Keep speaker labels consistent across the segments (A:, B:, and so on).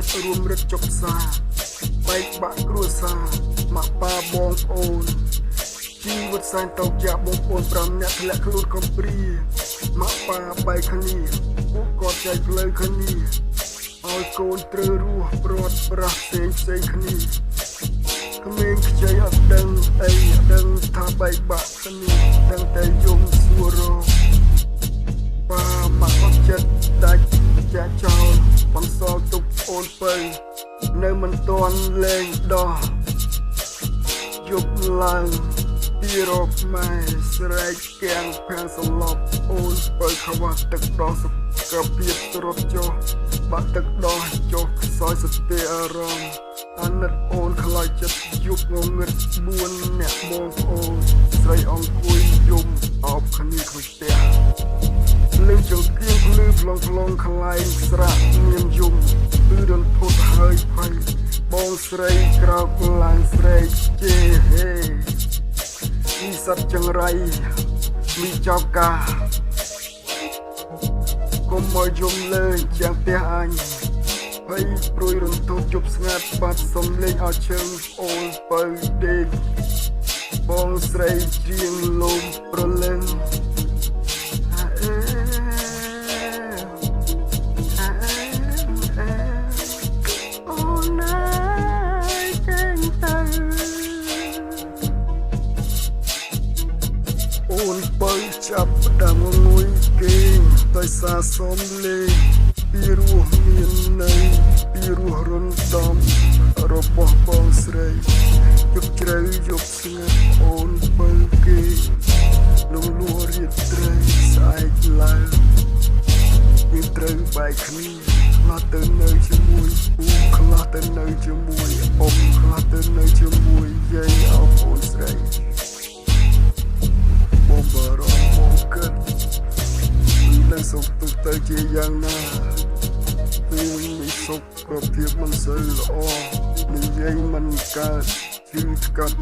A: តរួមរត់ជប់សាបែកបាក់គ្រួសារម៉ាក់ប៉ាបងប្អូនជីវិតសែនតោកយ៉ាបងប្អូន5នាក់ធ្លាក់ខ្លួនកំព្រាម៉ាក់ប៉ាបែកគ្នាពួកគាត់ចែកផ្លូវគ្នាឲ្យកូនត្រូវរស់ព្រាត់ប្រាសផ្សេងគ្នាក្មេងខ្ចីអត់ដឹងអីដឹងថាបែកបាក់គ្នាដឹងតែយំសួររកប៉ាម៉ាក់អត់ចិត្តដាច់ចាចោលបន្សល់ទុកអូនទៅនៅមិនទាន់លែងដោះយប់ឡើងពីរកម៉ែស្រែកគាំងផាំងសន្លប់អូនបើខ្វះទឹកដោះសុខភាពរត់ចុះបាក់ទឹកដោះចុះខ្សោយសតិអារម្មណ៍អាណិតអូនខ្លាចចិត្តយប់ងងឹត4អ្នកបងប្អូនស្រីអង្គុយយំអោបគ្នាក្នុងផ្ទះលឺចង្កៀងភ្លឺប្លង់ខ្លែងស្រាក់មានយំគឺរន្ធត់ហើយភ័យបងស្រីក្រោកឡើងស្រែកជេហេពីសត្វចង្រៃមានចោកកាកុំមកយំលើជាងផ្ទះអញហើយព្រួយរន្ធត់ជប់ស្ងាត់បាត់សំលេងឲ្យជើងអូនបើដេកបងស្រីជាងលំប្រលឹងអូនបើចាប់ដើមងុយគេដោយសារសំលេងពីរស់មានន័យពីរស់រំដំរបស់បងស្រីយប់ជ្រៅយប់ស្ងាត់អូនបើគេលងលក់រៀបត្រីស្អែកឡើងយើងត្រូវបែកគ្នាខ្លះទៅនៅជាមួយពូខ្លះទៅនៅជាមួយអ៊ំខ្លះទៅនៅជាមួយយាយអបអូនស្រីបងបារម្ភមកគិតនៅសុខទុក្ខទៅជាយ៉ាងណាពេលនេះសុខភាពមិនសូវល្អនិយាយមិនកើតជឿស្កាត់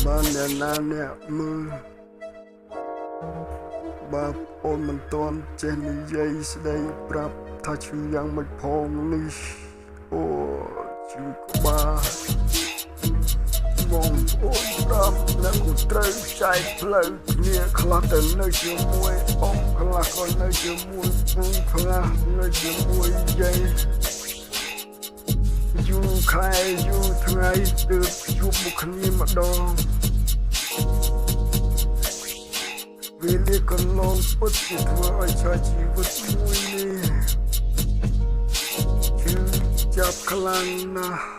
A: បានអ្នកណាអ្នកមើលបើអូនមិនទាន់ចេះនិយាយស្ដីប្រាប់ថាឈឺយ៉ាងម៉េចផងនេះអូឈឺក្បាលបងប្អូន5អ្នកក៏ត្រូវចែកផ្លូវគ្នាខ្លះទៅនៅជាមួយអ៊ំខ្លះក៏នៅជាមួយពូខ្លះនៅជាមួយយាយយូរខែយូរថ្ងៃទើបជួបមុខគ្នាម្ដងវេលាកន្លងពិតជាធ្វើឲ្យឆាជីវិតមួយនេះជឿចាប់ខ្លាំងណាស់